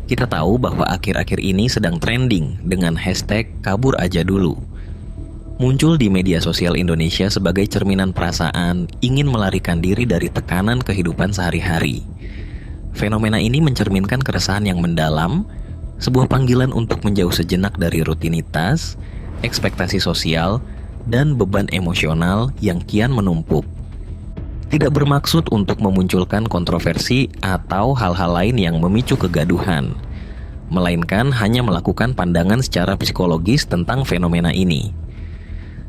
Kita tahu bahwa akhir-akhir ini sedang trending dengan hashtag kabur aja dulu. Muncul di media sosial Indonesia sebagai cerminan perasaan ingin melarikan diri dari tekanan kehidupan sehari-hari. Fenomena ini mencerminkan keresahan yang mendalam, sebuah panggilan untuk menjauh sejenak dari rutinitas, ekspektasi sosial, dan beban emosional yang kian menumpuk. Tidak bermaksud untuk memunculkan kontroversi atau hal-hal lain yang memicu kegaduhan, melainkan hanya melakukan pandangan secara psikologis tentang fenomena ini.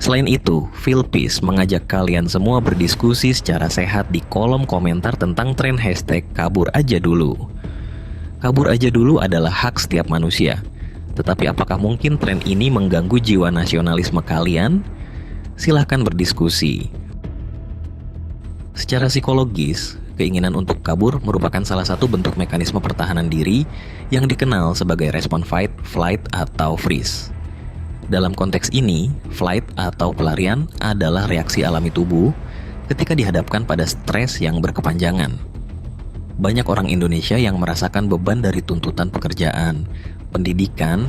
Selain itu, Philpies mengajak kalian semua berdiskusi secara sehat di kolom komentar tentang tren hashtag kabur aja dulu. Kabur aja dulu adalah hak setiap manusia, tetapi apakah mungkin tren ini mengganggu jiwa nasionalisme kalian? Silahkan berdiskusi. Secara psikologis, keinginan untuk kabur merupakan salah satu bentuk mekanisme pertahanan diri yang dikenal sebagai respon fight, flight, atau freeze. Dalam konteks ini, flight atau pelarian adalah reaksi alami tubuh ketika dihadapkan pada stres yang berkepanjangan. Banyak orang Indonesia yang merasakan beban dari tuntutan pekerjaan, pendidikan,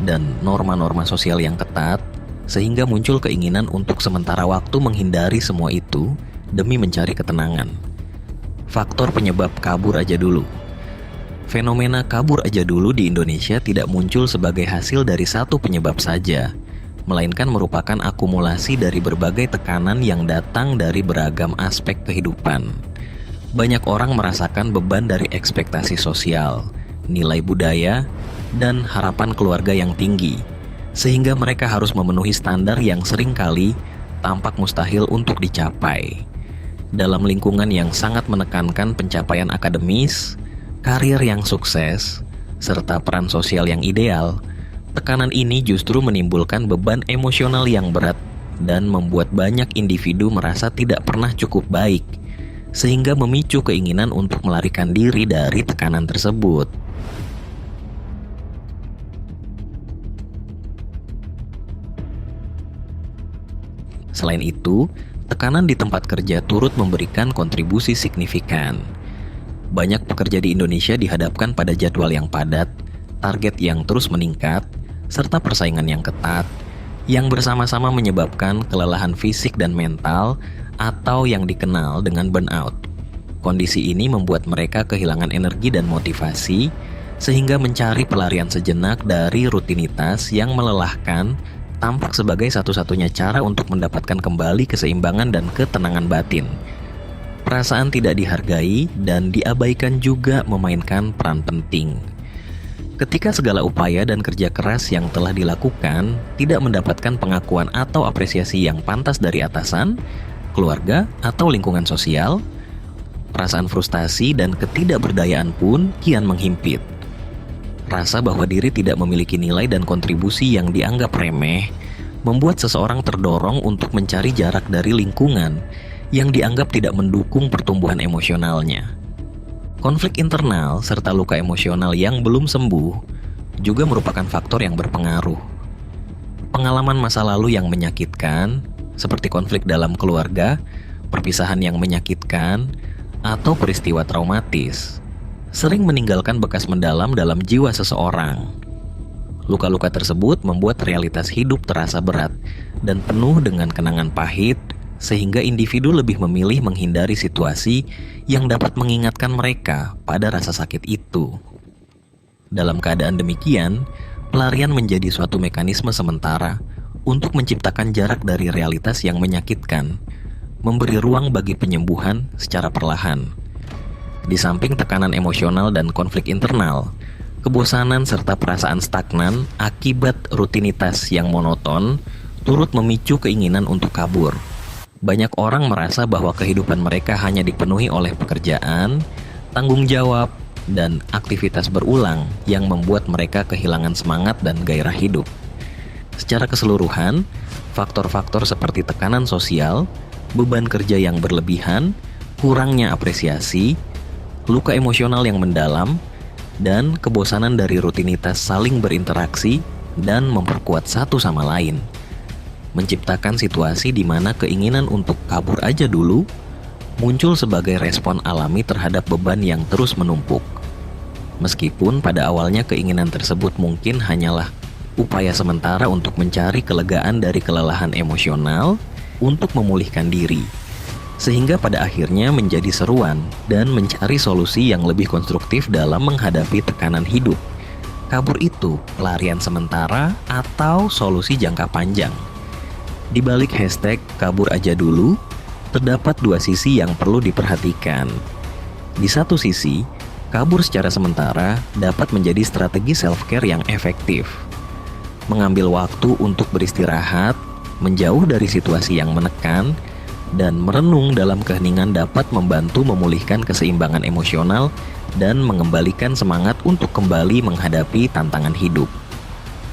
dan norma-norma sosial yang ketat, sehingga muncul keinginan untuk sementara waktu menghindari semua itu demi mencari ketenangan. Faktor penyebab kabur aja dulu. Fenomena kabur aja dulu di Indonesia tidak muncul sebagai hasil dari satu penyebab saja, melainkan merupakan akumulasi dari berbagai tekanan yang datang dari beragam aspek kehidupan. Banyak orang merasakan beban dari ekspektasi sosial, nilai budaya, dan harapan keluarga yang tinggi, sehingga mereka harus memenuhi standar yang seringkali tampak mustahil untuk dicapai. Dalam lingkungan yang sangat menekankan pencapaian akademis, karir yang sukses, serta peran sosial yang ideal, tekanan ini justru menimbulkan beban emosional yang berat dan membuat banyak individu merasa tidak pernah cukup baik, sehingga memicu keinginan untuk melarikan diri dari tekanan tersebut. Selain itu, tekanan di tempat kerja turut memberikan kontribusi signifikan. Banyak pekerja di Indonesia dihadapkan pada jadwal yang padat, target yang terus meningkat, serta persaingan yang ketat, yang bersama-sama menyebabkan kelelahan fisik dan mental atau yang dikenal dengan burnout. Kondisi ini membuat mereka kehilangan energi dan motivasi, sehingga mencari pelarian sejenak dari rutinitas yang melelahkan tampak sebagai satu-satunya cara untuk mendapatkan kembali keseimbangan dan ketenangan batin. Perasaan tidak dihargai dan diabaikan juga memainkan peran penting. Ketika segala upaya dan kerja keras yang telah dilakukan tidak mendapatkan pengakuan atau apresiasi yang pantas dari atasan, keluarga, atau lingkungan sosial, perasaan frustasi dan ketidakberdayaan pun kian menghimpit. Rasa bahwa diri tidak memiliki nilai dan kontribusi yang dianggap remeh membuat seseorang terdorong untuk mencari jarak dari lingkungan yang dianggap tidak mendukung pertumbuhan emosionalnya. Konflik internal serta luka emosional yang belum sembuh juga merupakan faktor yang berpengaruh. Pengalaman masa lalu yang menyakitkan, seperti konflik dalam keluarga, perpisahan yang menyakitkan, atau peristiwa traumatis, sering meninggalkan bekas mendalam dalam jiwa seseorang. Luka-luka tersebut membuat realitas hidup terasa berat dan penuh dengan kenangan pahit, sehingga individu lebih memilih menghindari situasi yang dapat mengingatkan mereka pada rasa sakit itu. Dalam keadaan demikian, pelarian menjadi suatu mekanisme sementara untuk menciptakan jarak dari realitas yang menyakitkan, memberi ruang bagi penyembuhan secara perlahan. Di samping tekanan emosional dan konflik internal, kebosanan serta perasaan stagnan akibat rutinitas yang monoton turut memicu keinginan untuk kabur. Banyak orang merasa bahwa kehidupan mereka hanya dipenuhi oleh pekerjaan, tanggung jawab, dan aktivitas berulang yang membuat mereka kehilangan semangat dan gairah hidup. Secara keseluruhan, faktor-faktor seperti tekanan sosial, beban kerja yang berlebihan, kurangnya apresiasi, luka emosional yang mendalam, dan kebosanan dari rutinitas saling berinteraksi dan memperkuat satu sama lain, menciptakan situasi di mana keinginan untuk kabur aja dulu muncul sebagai respon alami terhadap beban yang terus menumpuk. Meskipun pada awalnya keinginan tersebut mungkin hanyalah upaya sementara untuk mencari kelegaan dari kelelahan emosional untuk memulihkan diri, sehingga pada akhirnya menjadi seruan dan mencari solusi yang lebih konstruktif dalam menghadapi tekanan hidup. Kabur itu pelarian sementara atau solusi jangka panjang? Di balik hashtag kabur aja dulu, terdapat dua sisi yang perlu diperhatikan. Di satu sisi, kabur secara sementara dapat menjadi strategi self-care yang efektif. Mengambil waktu untuk beristirahat, menjauh dari situasi yang menekan, dan merenung dalam keheningan dapat membantu memulihkan keseimbangan emosional dan mengembalikan semangat untuk kembali menghadapi tantangan hidup.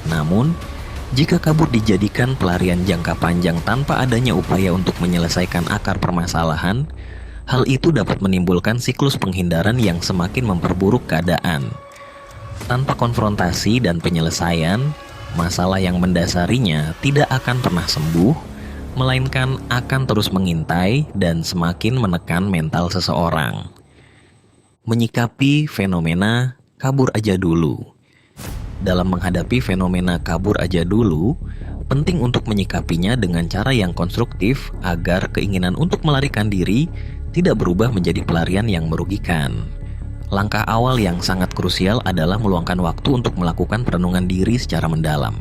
Namun, jika kabur dijadikan pelarian jangka panjang tanpa adanya upaya untuk menyelesaikan akar permasalahan, hal itu dapat menimbulkan siklus penghindaran yang semakin memperburuk keadaan. Tanpa konfrontasi dan penyelesaian, masalah yang mendasarinya tidak akan pernah sembuh, melainkan akan terus mengintai dan semakin menekan mental seseorang. Menyikapi fenomena kabur aja dulu. Dalam menghadapi fenomena kabur aja dulu, penting untuk menyikapinya dengan cara yang konstruktif agar keinginan untuk melarikan diri tidak berubah menjadi pelarian yang merugikan. Langkah awal yang sangat krusial adalah meluangkan waktu untuk melakukan perenungan diri secara mendalam.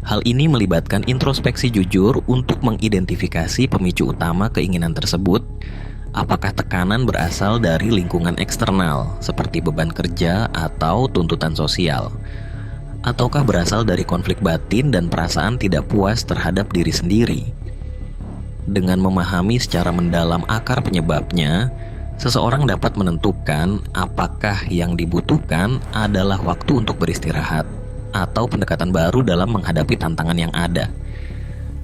Hal ini melibatkan introspeksi jujur untuk mengidentifikasi pemicu utama keinginan tersebut. Apakah tekanan berasal dari lingkungan eksternal, seperti beban kerja atau tuntutan sosial? Ataukah berasal dari konflik batin dan perasaan tidak puas terhadap diri sendiri? Dengan memahami secara mendalam akar penyebabnya, seseorang dapat menentukan apakah yang dibutuhkan adalah waktu untuk beristirahat atau pendekatan baru dalam menghadapi tantangan yang ada.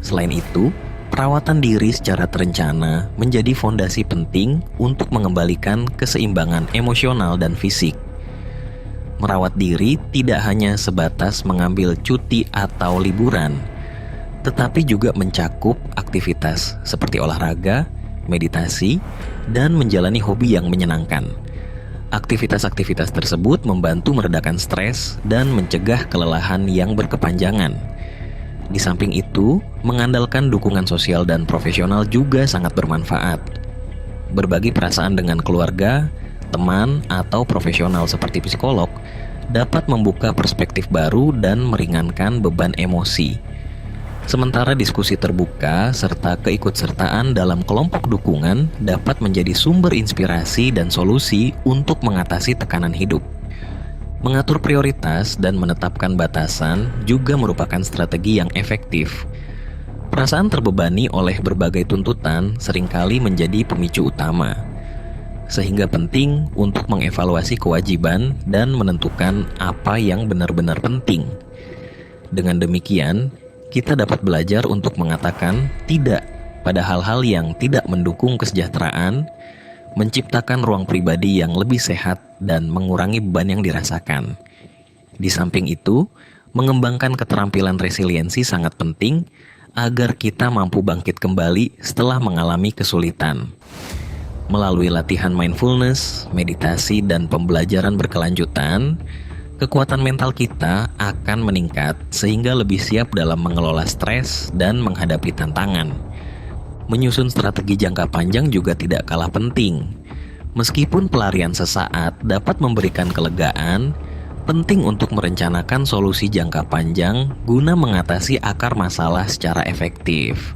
Selain itu, perawatan diri secara terencana menjadi fondasi penting untuk mengembalikan keseimbangan emosional dan fisik. Merawat diri tidak hanya sebatas mengambil cuti atau liburan, tetapi juga mencakup aktivitas seperti olahraga, meditasi, dan menjalani hobi yang menyenangkan. Aktivitas-aktivitas tersebut membantu meredakan stres dan mencegah kelelahan yang berkepanjangan. Di samping itu, mengandalkan dukungan sosial dan profesional juga sangat bermanfaat. Berbagi perasaan dengan keluarga, teman, atau profesional seperti psikolog dapat membuka perspektif baru dan meringankan beban emosi. Sementara diskusi terbuka serta keikutsertaan dalam kelompok dukungan dapat menjadi sumber inspirasi dan solusi untuk mengatasi tekanan hidup. Mengatur prioritas dan menetapkan batasan juga merupakan strategi yang efektif. Perasaan terbebani oleh berbagai tuntutan seringkali menjadi pemicu utama, sehingga penting untuk mengevaluasi kewajiban dan menentukan apa yang benar-benar penting. Dengan demikian, kita dapat belajar untuk mengatakan tidak pada hal-hal yang tidak mendukung kesejahteraan, menciptakan ruang pribadi yang lebih sehat, dan mengurangi beban yang dirasakan. Di samping itu, mengembangkan keterampilan resiliensi sangat penting agar kita mampu bangkit kembali setelah mengalami kesulitan. Melalui latihan mindfulness, meditasi, dan pembelajaran berkelanjutan, kekuatan mental kita akan meningkat sehingga lebih siap dalam mengelola stres dan menghadapi tantangan. Menyusun strategi jangka panjang juga tidak kalah penting. Meskipun pelarian sesaat dapat memberikan kelegaan, penting untuk merencanakan solusi jangka panjang guna mengatasi akar masalah secara efektif.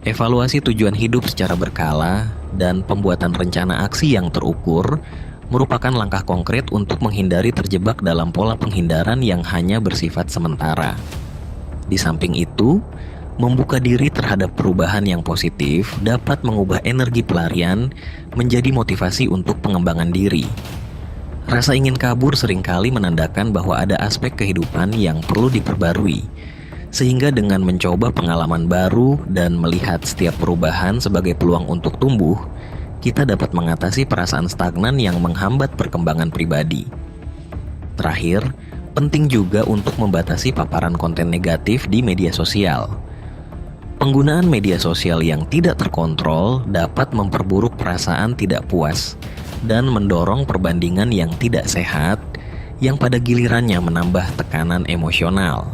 Evaluasi tujuan hidup secara berkala dan pembuatan rencana aksi yang terukur merupakan langkah konkret untuk menghindari terjebak dalam pola penghindaran yang hanya bersifat sementara. Di samping itu, membuka diri terhadap perubahan yang positif dapat mengubah energi pelarian menjadi motivasi untuk pengembangan diri. Rasa ingin kabur seringkali menandakan bahwa ada aspek kehidupan yang perlu diperbarui, sehingga dengan mencoba pengalaman baru dan melihat setiap perubahan sebagai peluang untuk tumbuh, kita dapat mengatasi perasaan stagnan yang menghambat perkembangan pribadi. Terakhir, penting juga untuk membatasi paparan konten negatif di media sosial. Penggunaan media sosial yang tidak terkontrol dapat memperburuk perasaan tidak puas dan mendorong perbandingan yang tidak sehat yang pada gilirannya menambah tekanan emosional.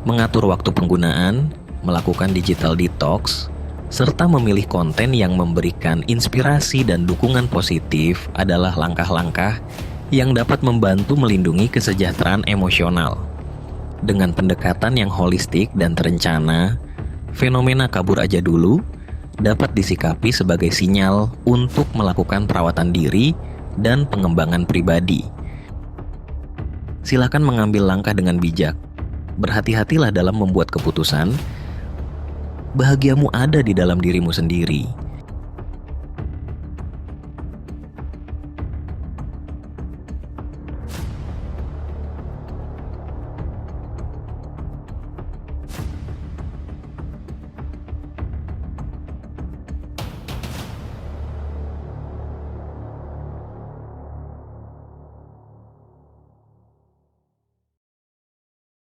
Mengatur waktu penggunaan, melakukan digital detox, serta memilih konten yang memberikan inspirasi dan dukungan positif adalah langkah-langkah yang dapat membantu melindungi kesejahteraan emosional. Dengan pendekatan yang holistik dan terencana, fenomena kabur aja dulu dapat disikapi sebagai sinyal untuk melakukan perawatan diri dan pengembangan pribadi. Silakan mengambil langkah dengan bijak. Berhati-hatilah dalam membuat keputusan. Bahagiamu ada di dalam dirimu sendiri.